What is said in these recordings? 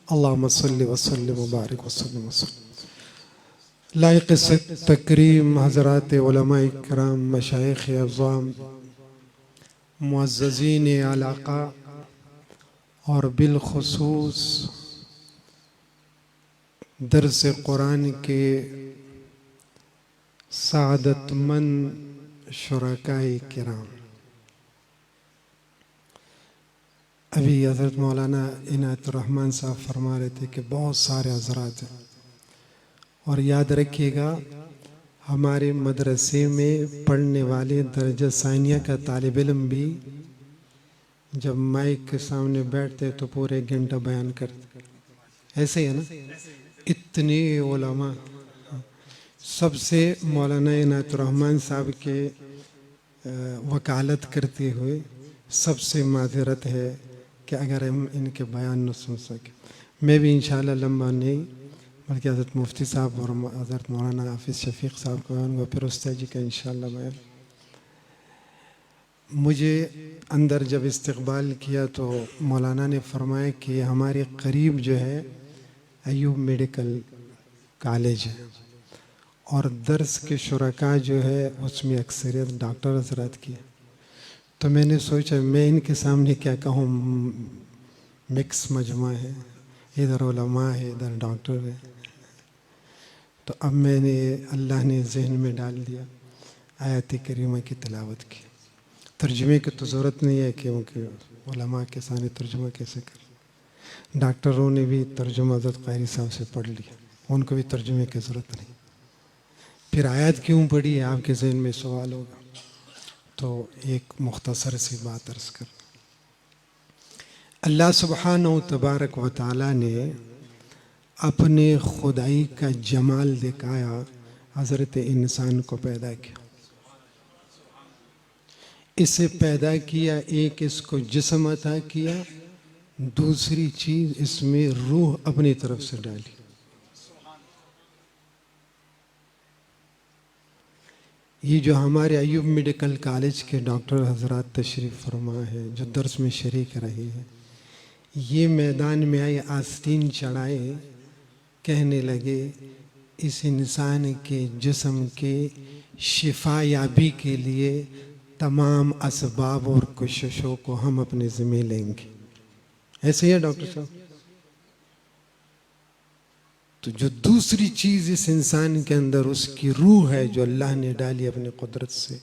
اللہم صلی وسلم وبارک وسلم وسلم۔ لائق تکریم حضرات علماء کرام، مشائخ اعظام، معززین علاقہ اور بالخصوص درس قرآن کے سعادت مند شرکائے کرام، ابھی حضرت مولانا عنایت الرحمن صاحب فرما رہے تھے کہ بہت سارے حضرات ہیں، اور یاد رکھیے گا ہمارے مدرسے میں پڑھنے والے درجہ ثانیہ کا طالب علم بھی جب مائک کے سامنے بیٹھتے تو پورے ایک گھنٹہ بیان کرتے، ایسے ہی ہے نا؟ اتنے علماء، سب سے مولانا عنایت الرحمن صاحب کے وکالت کرتے ہوئے سب سے معذرت ہے کہ اگر ہم ان کے بیان نہ سن سکیں۔ میں بھی انشاءاللہ لمبا نہیں بلکہ حضرت مفتی صاحب اور حضرت مولانا حافظ شفیق صاحب کو بیان گا، پھر استاد جی کا انشاءاللہ بیان۔ مجھے اندر جب استقبال کیا تو مولانا نے فرمایا کہ ہمارے قریب جو ہے ایوب میڈیکل کالج ہے، اور درس کے شرکاء جو ہے اس میں اکثریت ڈاکٹر حضرات کی ہے۔ تو میں نے سوچا میں ان کے سامنے کیا کہوں، مکس مجمع ہے، ادھر علماء ہے ادھر ڈاکٹر ہے۔ تو اب میں نے اللہ نے ذہن میں ڈال دیا آیات کریمہ کی تلاوت کی۔ ترجمے کی تو ضرورت نہیں ہے کیونکہ علماء کے سامنے ترجمہ کیسے کریں، ڈاکٹروں نے بھی ترجمہ حضرت قاری صاحب سے پڑھ لیا، ان کو بھی ترجمے کی ضرورت نہیں۔ پھر آیات کیوں پڑھی ہے آپ کے ذہن میں سوال ہوگا، تو ایک مختصر سی بات عرض کر۔ اللہ سبحانہ و تبارک و تعالیٰ نے اپنے خدائی کا جمال دکھایا، حضرت انسان کو پیدا کیا، اسے پیدا کیا، ایک اس کو جسم عطا کیا، دوسری چیز اس میں روح اپنی طرف سے ڈالی۔ یہ جو ہمارے ایوب میڈیکل کالج کے ڈاکٹر حضرات تشریف فرما ہے، جو درس میں شریک رہے ہیں، یہ میدان میں آئے، آستین چڑھائے، کہنے لگے اس انسان کے جسم کے شفا یابی کے لیے تمام اسباب اور کوششوں کو ہم اپنے ذمہ لیں گے۔ ایسے ہی ہے ڈاکٹر صاحب؟ تو جو دوسری چیز اس انسان کے اندر اس کی روح ہے جو اللہ نے ڈالی اپنی قدرت سے،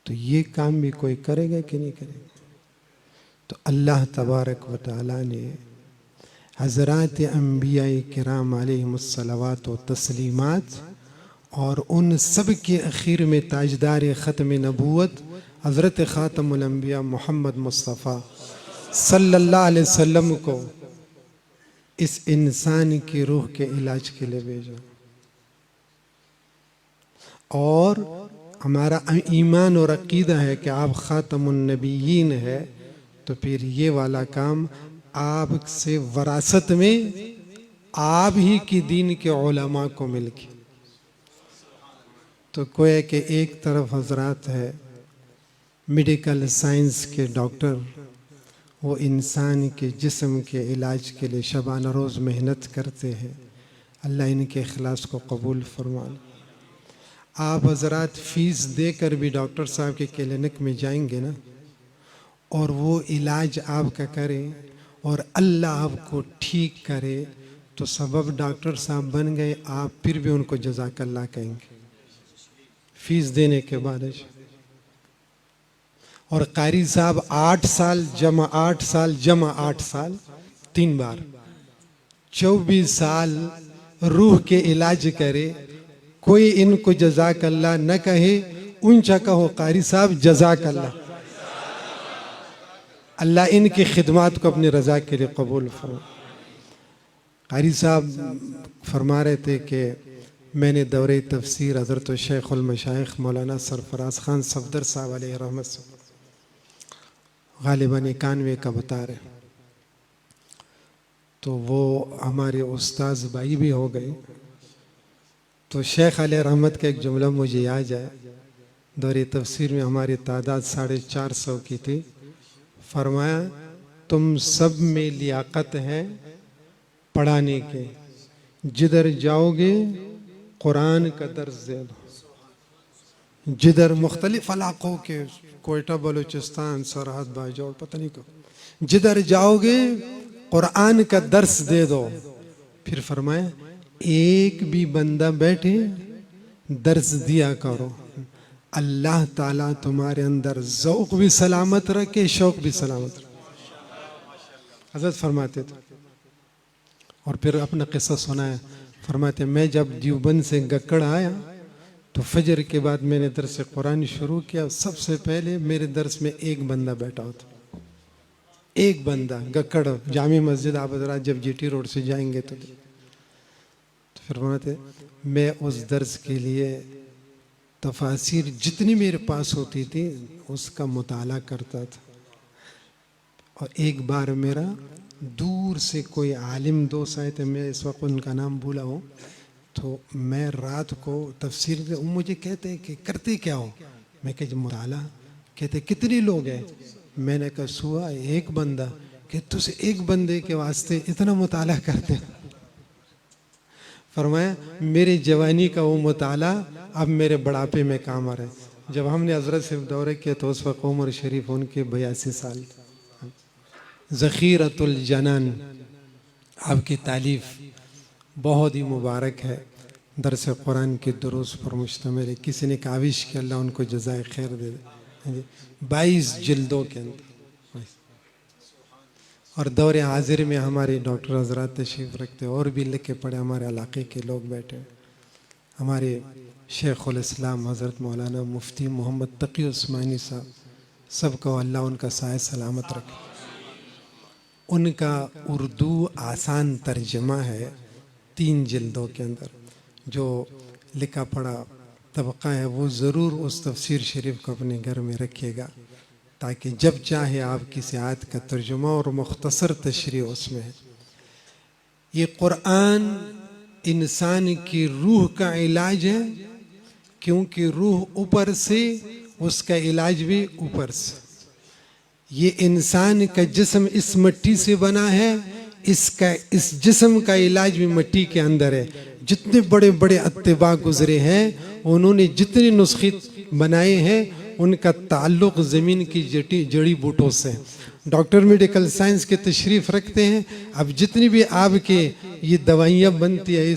تو یہ کام بھی کوئی کرے گا کہ نہیں کرے گا؟ تو اللہ تبارک و تعالیٰ نے حضرات انبیاء کرام علیہم الصلوات و تسلیمات اور ان سب کے اخیر میں تاجدار ختم نبوت حضرت خاتم الانبیاء محمد مصطفیٰ صلی اللہ علیہ وسلم کو اس انسان کی روح کے علاج کے لیے بھیجا، اور ہمارا ایمان اور عقیدہ ہے کہ آپ خاتم النبیین ہے، تو پھر یہ والا کام آپ سے وراثت میں آپ ہی کی دین کے علماء کو مل کے، تو کوئی کہ ایک طرف حضرات ہے میڈیکل سائنس کے ڈاکٹر، وہ انسان کے جسم کے علاج کے لیے شبانہ روز محنت کرتے ہیں، اللہ ان کے اخلاص کو قبول فرمائے۔ آپ حضرات فیس دے کر بھی ڈاکٹر صاحب کے کلینک میں جائیں گے نا، اور وہ علاج آپ کا کرے اور اللہ آپ کو ٹھیک کرے، تو سبب ڈاکٹر صاحب بن گئے، آپ پھر بھی ان کو جزاک اللہ کہیں گے فیس دینے کے بعد۔ اور قاری صاحب 8 سال جمع 8 سال جمع 8 سال 3 بار 24 سال روح کے علاج کرے، کوئی ان کو جزاک اللہ نہ کہے، اونچا کہو قاری صاحب جزاک اللہ، اللہ ان کی خدمات کو اپنی رضا کے لیے قبول فرمائے۔ قاری صاحب فرما رہے تھے کہ میں نے دورہ تفسیر حضرت شیخ المشائخ مولانا سرفراز خان صفدر صاحب علیہ رحمت سے غالباً 91 کا بتا رہے، تو وہ ہمارے استاذ بھائی بھی ہو گئے، تو شیخ علیہ رحمت کا ایک جملہ مجھے یاد ہے، دورہ تفسیر میں ہماری تعداد 450 کی تھی، فرمایا تم سب میں لیاقت ہے پڑھانے کے، جدھر جاؤ گے قرآن کا درس دے دو، جدھر مختلف علاقوں کے، کوئٹہ بلوچستان سرحد باجوڑ پتہ نہیں کو، جدھر جاؤ گے قرآن کا درس دے دو۔ پھر فرمایا ایک بھی بندہ بیٹھے درس دیا کرو، اللہ تعالیٰ تمہارے اندر ذوق بھی سلامت رکھے، شوق بھی سلامت رکھے۔ حضرت فرماتے تھے، اور پھر اپنا قصہ سنایا، فرماتے میں جب دیوبند سے گکڑ آیا تو فجر کے بعد میں نے درس قرآن شروع کیا، سب سے پہلے میرے درس میں ایک بندہ بیٹھا ہوتا، ایک بندہ، گکڑ جامع مسجد آپ حضرات جب جی ٹی روڈ سے جائیں گے تو پھر فرماتے میں اس درس کے لیے تفاسیر جتنی میرے پاس ہوتی تھی اس کا مطالعہ کرتا تھا۔ اور ایک بار میرا دور سے کوئی عالم دوست آئے تھے، میں اس وقت ان کا نام بھولا ہوں، تو میں رات کو تفسیر مجھے کہتے ہیں کہ کرتے کیا ہو، میں کہ مطالعہ، کہتے کتنے لوگ ہیں، میں نے کہا سوا ایک بندہ، کہ تجھے ایک بندے کے واسطے اتنا مطالعہ کرتے ہیں۔ فرمایا میرے جوانی کا وہ مطالعہ اب میرے بڑھاپے میں کام آ رہا ہے۔ جب ہم نے حضرت سے دورہ کیا تو اس وقت عمر شریف ان کے 82 سال، ذخیرۃ الجنان، آپ کی تعلیف بہت ہی مبارک ہے، درس قرآن کے دروس پر مشتمل ہے، کسی نے کاوش کہ اللہ ان کو جزائے خیر دے دے، 22 جلدوں کے اندر۔ اور دور حاضر میں ہمارے ڈاکٹر حضرات تشریف رکھتے، اور بھی لکھے پڑے ہمارے علاقے کے لوگ بیٹھے، ہمارے شیخ الاسلام حضرت مولانا مفتی محمد تقی عثمانی صاحب، سب کو اللہ ان کا سایہ سلامت رکھے۔ ان کا اردو آسان ترجمہ ہے 3 جلدوں کے اندر، جو لکھا پڑھا طبقہ ہے وہ ضرور اس تفسیر شریف کو اپنے گھر میں رکھیے گا، تاکہ جب چاہے آپ کسی آیت کا ترجمہ اور مختصر تشریح اس میں ہے۔ یہ قرآن انسان کی روح کا علاج ہے، کیونکہ روح اوپر سے، اس کا علاج بھی اوپر سے۔ یہ انسان کا جسم اس مٹی سے بنا ہے، اس جسم کا علاج بھی مٹی کے اندر ہے۔ جتنے بڑے بڑے اتباع گزرے ہیں، انہوں نے جتنے نسخے بنائے ہیں، ان کا تعلق زمین کی جڑی بوٹوں سے۔ ڈاکٹر میڈیکل سائنس کے تشریف رکھتے ہیں، اب جتنی بھی آپ کے یہ دوائیاں بنتی ہے،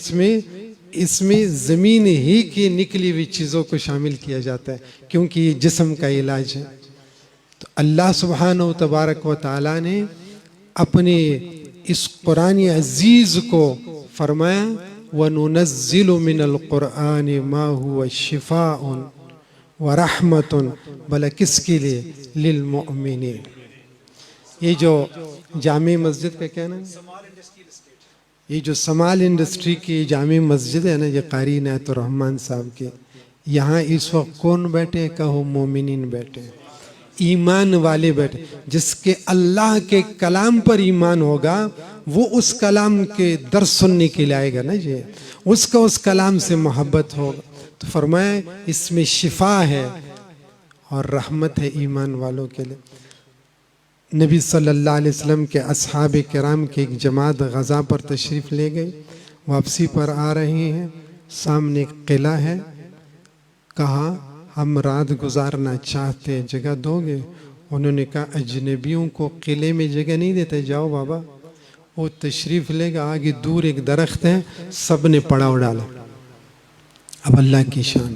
اس میں زمین ہی کی نکلی ہوئی چیزوں کو شامل کیا جاتا ہے، کیونکہ یہ جسم کا علاج ہے۔ تو اللہ سبحانہ و تبارک و تعالیٰ نے اپنے اس قرآن عزیز کو فرمایا وَنُنَزِّلُ مِنَ الْقُرْآنِ مَا هُوَ شِفَاءٌ وَرَحْمَةٌ، بھلا کس کے لیے؟ لِلْمُؤْمِنِينَ۔ یہ جو جامع مسجد کا کہنا ہے، یہ جو سمال انڈسٹری کی جامع مسجد ہے نا، یہ قاری عنایت الرحمن صاحب کی، یہاں اس وقت کون بیٹھے؟ کہو مومنین بیٹھے، ایمان والے بیٹھے۔ جس کے اللہ کے کلام پر ایمان ہوگا وہ اس کلام کے درس سننے کے لیے آئے گا نا جی، اس کا اس کلام سے محبت ہوگا۔ تو فرمایا اس میں شفا ہے اور رحمت ہے ایمان والوں کے لیے۔ نبی صلی اللہ علیہ وسلم کے اصحاب کرام کی ایک جماعت غزہ پر تشریف لے گئی، واپسی پر آ رہے ہیں، سامنے ایک قلعہ ہے، کہا ہم رات گزارنا چاہتے، جگہ دو گے؟ انہوں نے کہا اجنبیوں کو قلعے میں جگہ نہیں دیتے، جاؤ بابا۔ وہ تشریف لے گا، آگے دور ایک درخت ہے، سب نے پڑاؤ ڈالا۔ اب اللہ کی شان،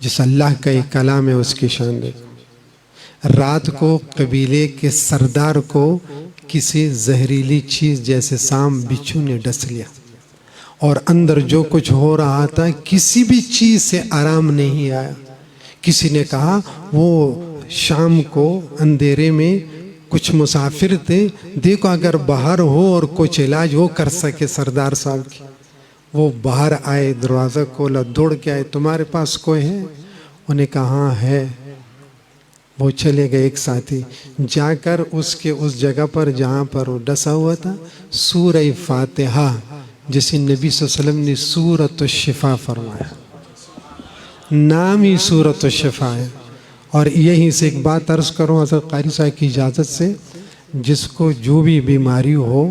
جس اللہ کا ایک کلام ہے اس کی شان دے۔ رات کو قبیلے کے سردار کو کسی زہریلی چیز جیسے سام بچھو نے ڈس لیا، اور اندر جو کچھ ہو رہا تھا کسی بھی چیز سے آرام نہیں آیا۔ کسی نے کہا وہ شام کو اندھیرے میں کچھ مسافر تھے، دیکھو اگر باہر ہو اور کچھ علاج ہو کر سکے سردار صاحب کی۔ وہ باہر آئے، دروازہ کھولا، دوڑ کے آئے، تمہارے پاس کوئی ہے؟ انہیں کہا ہاں ہے۔ وہ چلے گئے، ایک ساتھی جا کر اس جگہ پر جہاں پر وہ ڈسا ہوا تھا سورہ فاتحہ، جسے نبی صلی اللہ علیہ وسلم نے سورۃ الشفا فرمایا، نام ہی سورۃ الشفا ہے۔ اور یہیں سے ایک بات عرض کروں حضرت قاری صاحب کی اجازت سے، جس کو جو بھی بیماری ہو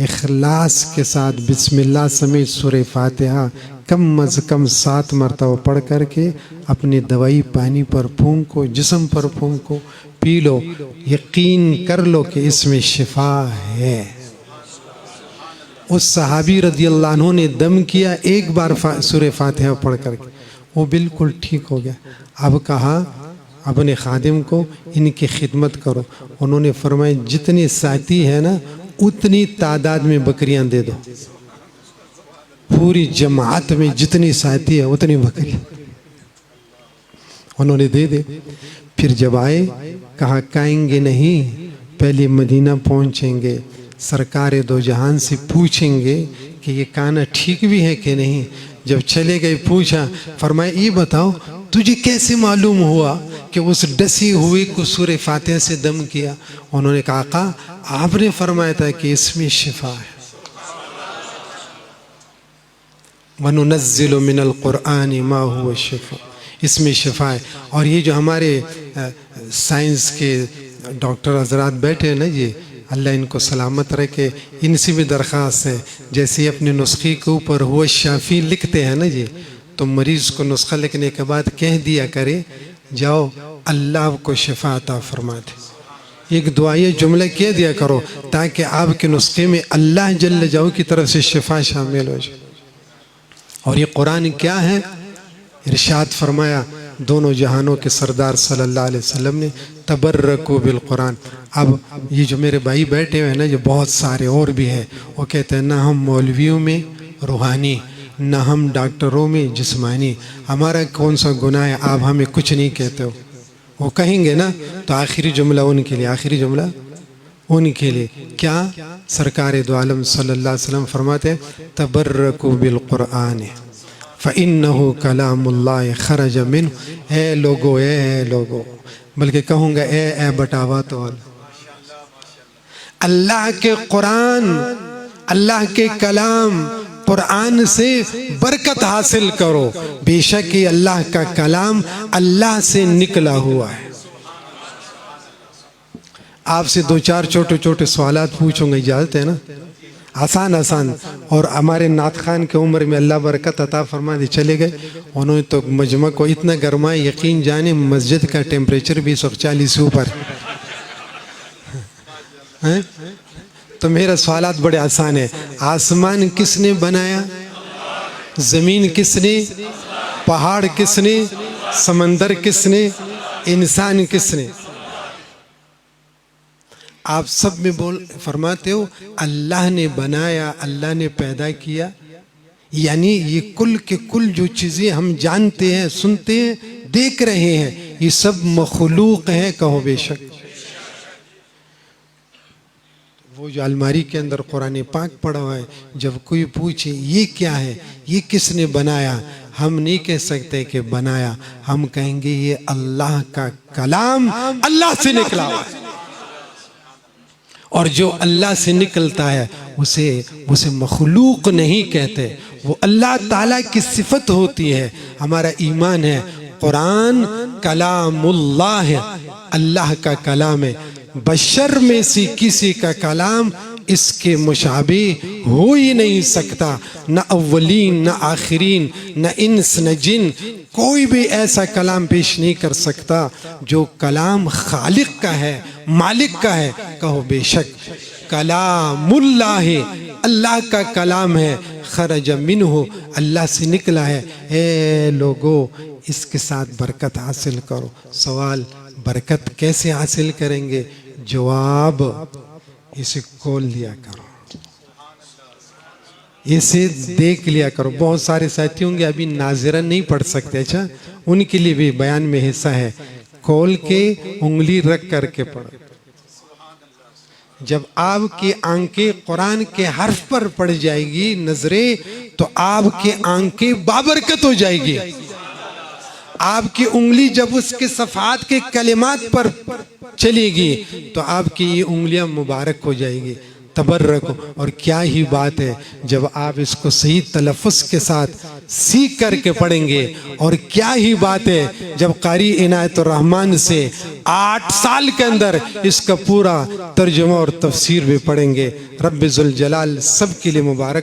اخلاص کے ساتھ بسم اللہ سمیت سورہ فاتحہ کم از کم 7 مرتبہ پڑھ کر کے اپنی دوائی پانی پر پھونکو، جسم پر پھونکو، پی لو، یقین کر لو کہ اس میں شفا ہے۔ اس صحابی رضی اللہ عنہ نے دم کیا ایک بار سورہ فاتحہ پڑھ کر کے، وہ بالکل ٹھیک ہو گیا۔ اب کہا اپنے خادم کو ان کی خدمت کرو، انہوں نے فرمایا جتنے ساتھی ہیں نا اتنی تعداد میں بکریاں دے دو، پوری جماعت میں جتنی ساتھی ہے اتنی بکریاں انہوں نے دے دے۔ پھر جب آئے کہا کھائیں گے نہیں، پہلے مدینہ پہنچیں گے، سرکار دو جہان سے پوچھیں گے کہ یہ کھانا ٹھیک بھی ہے کہ نہیں۔ جب چلے گئے پوچھا، فرمایا یہ بتاؤ تجھے کیسے معلوم ہوا کہ اس ڈسی ہوئی کو سورہ فاتحہ سے دم کیا؟ انہوں نے کہا آقا آپ نے فرمایا تھا کہ اس میں شفا ہے۔ وَنُنَزِّلُ مِنَ الْقُرْآنِ مَا هُوَ شِفَاءٌ، اس میں شفا ہے۔ اور یہ جو ہمارے سائنس کے ڈاکٹر حضرات بیٹھے ہیں نا جی، اللہ ان کو سلامت رکھے، ان سے بھی درخواست ہے جیسے اپنے نسخے کے اوپر ہوا شافی لکھتے ہیں نا جی، تو مریض کو نسخہ لکھنے کے بعد کہہ دیا کرے جاؤ اللہ کو شفا عطا فرما دے، ایک دعائیہ جملہ کہہ دیا کرو تاکہ آپ کے نسخے میں اللہ جل جلالہ کی طرف سے شفا شامل ہو جائے۔ اور یہ قرآن کیا ہے؟ ارشاد فرمایا دونوں جہانوں کے سردار صلی اللہ علیہ وسلم نے تبرکو بالقرآن۔ اب یہ جو میرے بھائی بیٹھے ہوئے ہیں نا، یہ بہت سارے اور بھی ہیں، وہ کہتے ہیں نہ ہم مولویوں میں روحانی، نہ ہم ڈاکٹروں میں جسمانی، ہمارا کون سا گناہ ہے آپ ہمیں کچھ نہیں کہتے ہو۔ وہ کہیں گے نا تو آخری جملہ ان کے لیے، آخری جملہ ان کے لیے کیا؟ سرکار دو عالم صلی اللہ علیہ وسلم فرماتے ہیں تبرکو بالقرآن فَإِنَّهُ كَلَامُ اللَّهِ خَرَجَ مِنْهُ۔ اے لوگو بلکہ کہوں گا اے بٹاوا تو اللہ کے قرآن، اللہ کے کلام، قرآن سے برکت حاصل کرو، بے شک یہ اللہ کا کلام اللہ سے نکلا ہوا ہے۔ آپ سے 2-4 چھوٹے سوالات پوچھوں گا، اجازت ہے نا؟ آسان اور ہمارے نعت خان کے عمر میں اللہ برکت عطا فرما دے چلے گئے، انہوں نے تو مجمع کو اتنا گرمایا یقین جانے مسجد کا ٹیمپریچر بھی 140 سے اوپر ہے۔ تو میرا سوالات بڑے آسان ہے۔ آسمان کس نے بنایا؟ زمین کس نے؟ پہاڑ کس نے؟ سمندر کس نے؟ انسان کس نے؟ آپ سب میں فرماتے ہو اللہ نے بنایا، اللہ نے پیدا کیا، یعنی یہ کل کے کل جو چیزیں ہم جانتے ہیں، سنتے ہیں، دیکھ رہے ہیں، یہ سب مخلوق ہیں، کہو بے شک۔ وہ جو الماری کے اندر قرآن پاک پڑھا ہوا ہے، جب کوئی پوچھے یہ کیا ہے، یہ کس نے بنایا، ہم نہیں کہہ سکتے کہ بنایا، ہم کہیں گے یہ اللہ کا کلام اللہ سے نکلا ہوا ہے۔ اور جو اللہ سے نکلتا ہے اسے مخلوق نہیں کہتے، وہ اللہ تعالیٰ کی صفت ہوتی ہے۔ ہمارا ایمان ہے قرآن کلام اللہ ہے، اللہ کا کلام ہے، بشر میں سے کسی کا کلام اس کے مشابہ ہو ہی نہیں سکتا، نہ اولین نہ آخرین، نہ انس نہ جن، کوئی بھی ایسا کلام پیش نہیں کر سکتا جو کلام خالق کا ہے، مالک کا ہے، کہو بے شک۔ کلام اللہ ہے، اللہ کا کلام ہے، خرج منہ، اللہ سے نکلا ہے۔ اے لوگو اس کے ساتھ برکت حاصل کرو۔ سوال برکت کیسے حاصل کریں گے؟ جواب اسے کھول لیا کرو، اسے دیکھ لیا کرو۔ بہت سارے ساتھی ہوں گے ابھی ناظرہ نہیں پڑھ سکتے، اچھا ان کے لیے بھی بیان میں حصہ ہے، کھول کے انگلی رکھ کر کے پڑھو۔ جب آپ کی آنکھیں قرآن کے حرف پر پڑ جائے گی نظریں، تو آپ کی آنکھیں بابرکت ہو جائے گی۔ آپ کی انگلی جب اس کے صفحات کے کلمات پر چلے گی تو آپ کی یہ انگلیاں مبارک ہو جائے گی۔ تبرک ہو. اور کیا ہی بات ہے جب آپ اس کو صحیح تلفظ کے ساتھ سیکھ کر کے پڑھیں گے. اور کیا ہی بات ہے جب قاری عنایت الرحمن سے 8 سال کے اندر اس کا پورا ترجمہ اور تفسیر بھی پڑھیں گے. رب ذوالجلال سب کے لیے مبارک